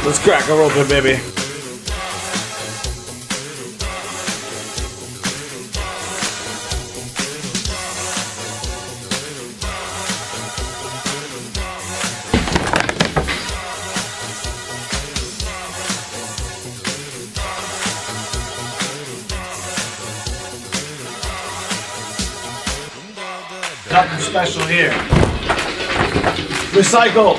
Let's crack her open, baby. Nothing special here. Recycle.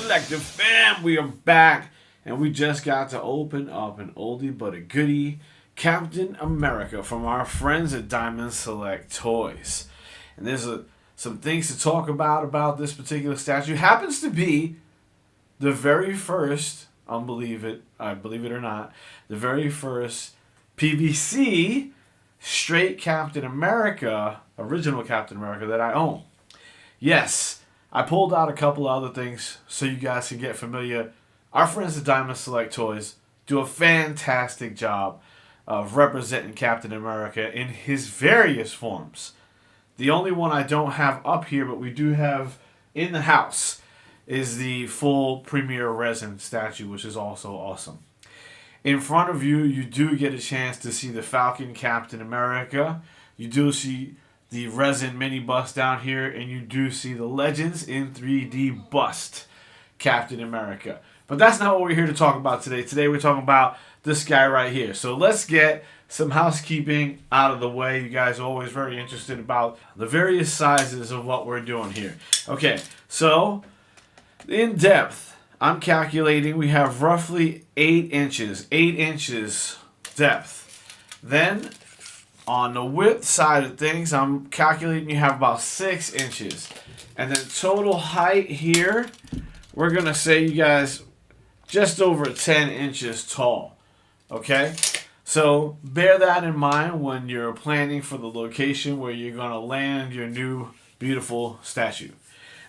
Collective fam, we are back, and we just got to open up an oldie but a goodie, Captain America, from our friends at Diamond Select Toys. And there's some things to talk about this particular statue. Happens to be the very first, I believe it or not, the very first PVC straight Captain America, original Captain America that I own. Yes, I pulled out a couple of other things so you guys can get familiar. Our friends at Diamond Select Toys do a fantastic job of representing Captain America in his various forms. The only one I don't have up here, but we do have in the house, is the full Premier Resin statue, which is also awesome. In front of you, you do get a chance to see the Falcon Captain America. You do see the resin mini bust down here, and you do see the Legends in 3D bust Captain America. But that's not what we're here to talk about today. Today we're talking about this guy right here. So let's get some housekeeping out of the way. You guys are always very interested about the various sizes of what we're doing here. Okay, so in depth, I'm calculating we have roughly 8 inches. 8 inches depth. Then on the width side of things, I'm calculating you have about 6 inches. And then total height here, we're going to say you guys just over 10 inches tall. Okay? So bear that in mind when you're planning for the location where you're going to land your new beautiful statue.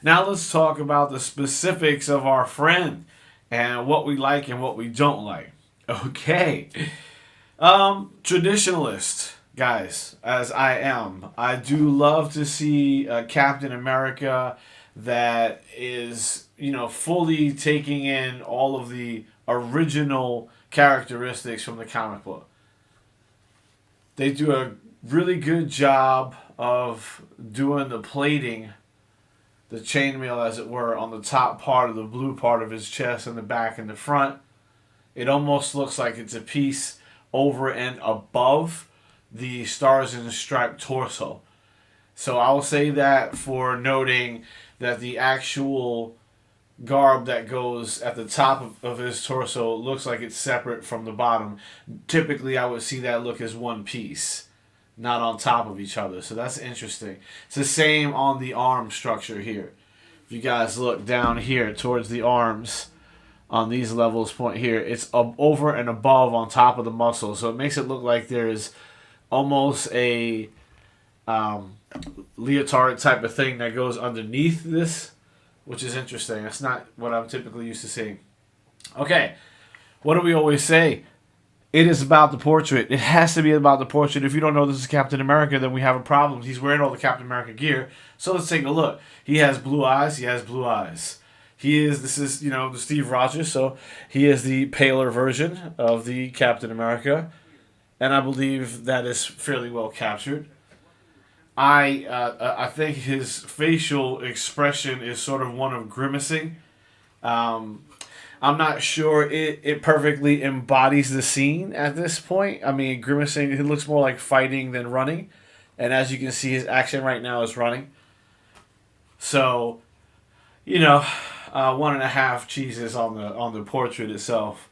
Now let's talk about the specifics of our friend and what we like and what we don't like. Okay. Traditionalist. Guys, as I am, I do love to see Captain America that is, fully taking in all of the original characteristics from the comic book. They do a really good job of doing the plating, the chainmail as it were, on the top part of the blue part of his chest and the back and the front. It almost looks like it's a piece over and above the Stars and Stripes torso. So I'll say that for noting that the actual garb that goes at the top of his torso looks like it's separate from the bottom. Typically, I would see that look as one piece, not on top of each other. So that's interesting. It's the same on the arm structure here. If you guys look down here towards the arms on these levels point here, it's over and above on top of the muscle. So it makes it look like there's almost a leotard type of thing that goes underneath this, which is interesting. That's not what I'm typically used to seeing. Okay, what do we always say? It is about the portrait. It has to be about the portrait. If you don't know this is Captain America, then we have a problem. He's wearing all the Captain America gear. So let's take a look. He has blue eyes. He has blue eyes. This is the Steve Rogers, so he is the paler version of the Captain America. And I believe that is fairly well captured. I think his facial expression is sort of one of grimacing. I'm not sure it perfectly embodies the scene at this point. I mean, grimacing, it looks more like fighting than running. And as you can see, his action right now is running. So, 1.5 cheeses on the portrait itself.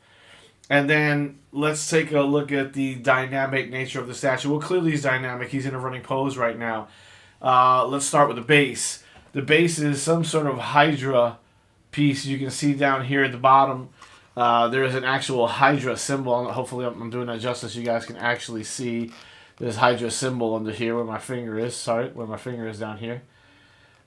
And then let's take a look at the dynamic nature of the statue. Well, clearly he's dynamic. He's in a running pose right now. Let's start with the base. The base is some sort of Hydra piece. You can see down here at the bottom, there is an actual Hydra symbol. Hopefully I'm doing that justice. You guys can actually see this Hydra symbol under here where my finger is. Sorry, where my finger is down here.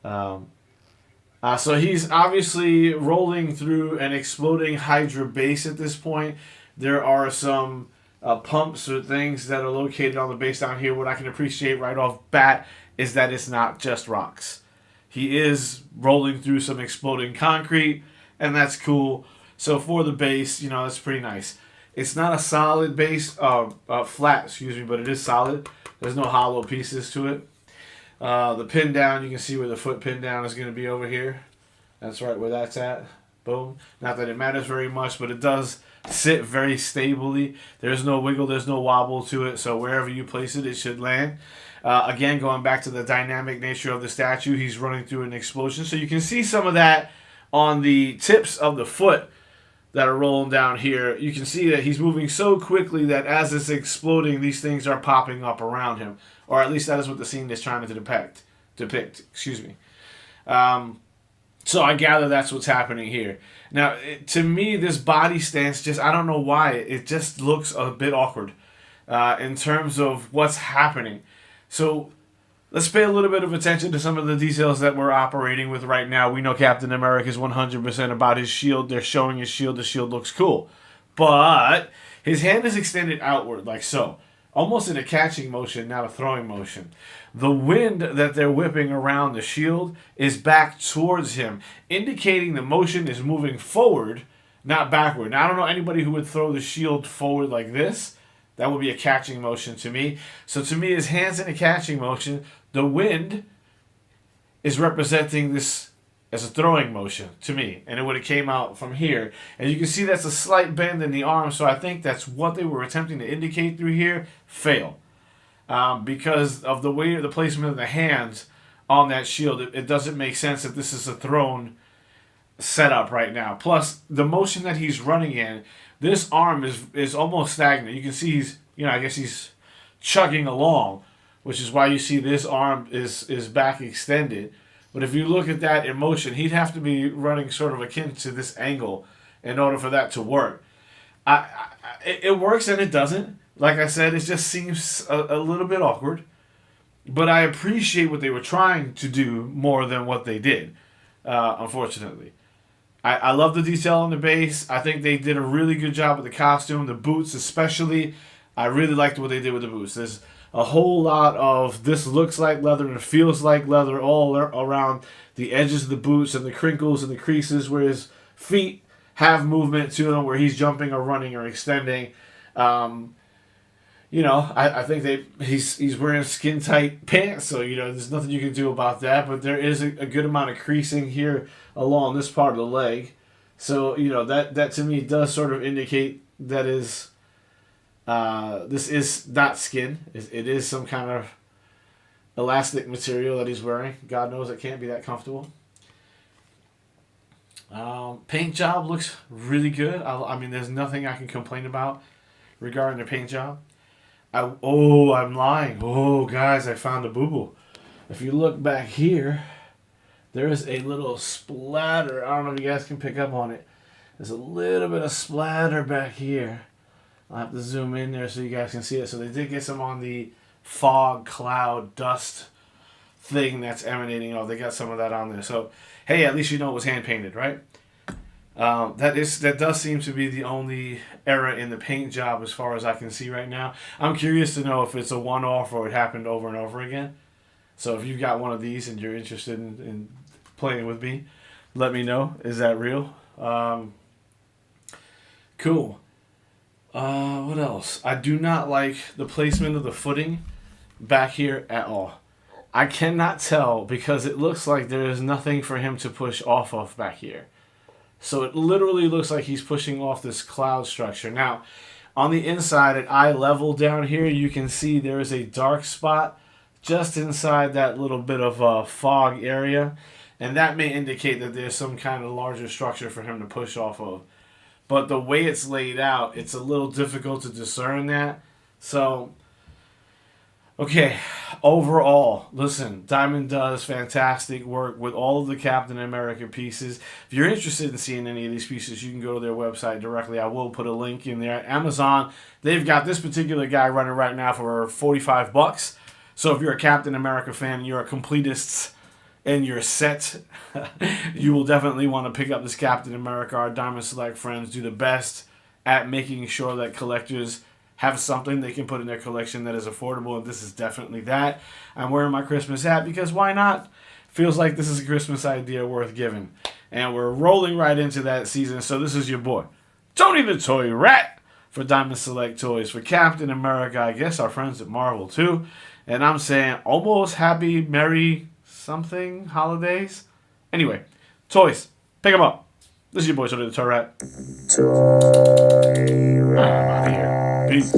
So he's obviously rolling through an exploding Hydra base at this point. There are some pumps or things that are located on the base down here. What I can appreciate right off bat is that it's not just rocks. He is rolling through some exploding concrete, and that's cool. So for the base, that's pretty nice. It's not a solid base, flat, but it is solid. There's no hollow pieces to it. The pin down, you can see where the foot pin down is going to be over here. That's right where that's at. Boom. Not that it matters very much, but it does sit very stably. There's no wiggle, there's no wobble to it, so wherever you place it, it should land. Again, going back to the dynamic nature of the statue, he's running through an explosion. So you can see some of that on the tips of the foot that are rolling down here. You can see that he's moving so quickly that as it's exploding, these things are popping up around him. Or at least that is what the scene is trying to depict. So I gather that's what's happening here. Now, to me, this body stance I don't know why, it just looks a bit awkward in terms of what's happening. So let's pay a little bit of attention to some of the details that we're operating with right now. We know Captain America is 100% about his shield. They're showing his shield. The shield looks cool. But his hand is extended outward like so. Almost in a catching motion, not a throwing motion. The wind that they're whipping around the shield is back towards him, indicating the motion is moving forward, not backward. Now, I don't know anybody who would throw the shield forward like this. That would be a catching motion to me. So to me, his hand's in a catching motion. The wind is representing this as a throwing motion to me. And it would have came out from here. And you can see that's a slight bend in the arm. So I think that's what they were attempting to indicate through here. Fail. Because of the way the placement of the hands on that shield, it doesn't make sense that this is a thrown setup right now. Plus, the motion that he's running in, this arm is almost stagnant. You can see he's chugging along, which is why you see this arm is back extended. But if you look at that in motion, he'd have to be running sort of akin to this angle in order for that to work. It works and it doesn't. Like I said, it just seems a little bit awkward. But I appreciate what they were trying to do more than what they did, unfortunately. I love the detail on the base. I think they did a really good job with the costume, the boots especially. I really liked what they did with the boots. There's a whole lot of this looks like leather and feels like leather all around the edges of the boots and the crinkles and the creases where his feet have movement to them, where he's jumping or running or extending. I think he's wearing skin tight pants, so there's nothing you can do about that. But there is a good amount of creasing here along this part of the leg, so that to me does sort of indicate that is this is not skin. It is some kind of elastic material that he's wearing. God knows it can't be that comfortable. Paint job looks really good. I mean, there's nothing I can complain about regarding the paint job. I'm lying. Oh, guys, I found a boo-boo. If you look back here, there is a little splatter. I don't know if you guys can pick up on it. There's a little bit of splatter back here. I'll have to zoom in there so you guys can see it. So they did get some on the fog, cloud, dust thing that's emanating off. They got some of that on there. So, hey, at least you know it was hand-painted, right? That does seem to be the only error in the paint job as far as I can see right now. I'm curious to know if it's a one-off or it happened over and over again. So if you've got one of these and you're interested in playing with me, let me know. Is that real? Cool. What else? I do not like the placement of the footing back here at all. I cannot tell because it looks like there is nothing for him to push off of back here. So it literally looks like he's pushing off this cloud structure. Now, on the inside at eye level down here, you can see there is a dark spot just inside that little bit of fog area. And that may indicate that there's some kind of larger structure for him to push off of. But the way it's laid out, it's a little difficult to discern that. So, okay, overall, listen, Diamond does fantastic work with all of the Captain America pieces. If you're interested in seeing any of these pieces, you can go to their website directly. I will put a link in there. Amazon, they've got this particular guy running right now for $45. So if you're a Captain America fan and you're a completist and you're set, you will definitely want to pick up this Captain America. Our Diamond Select friends do the best at making sure that collectors have something they can put in their collection that is affordable, and this is definitely that. I'm wearing my Christmas hat because why not? Feels like this is a Christmas idea worth giving. And we're rolling right into that season, so this is your boy, Tony the Toy Rat, for Diamond Select Toys. For Captain America, I guess our friends at Marvel too. And I'm saying almost happy, merry something holidays. Anyway, toys, pick them up. This is your boy, Tony the Toy Rat. Toy Rat. I'm out of here. Peace.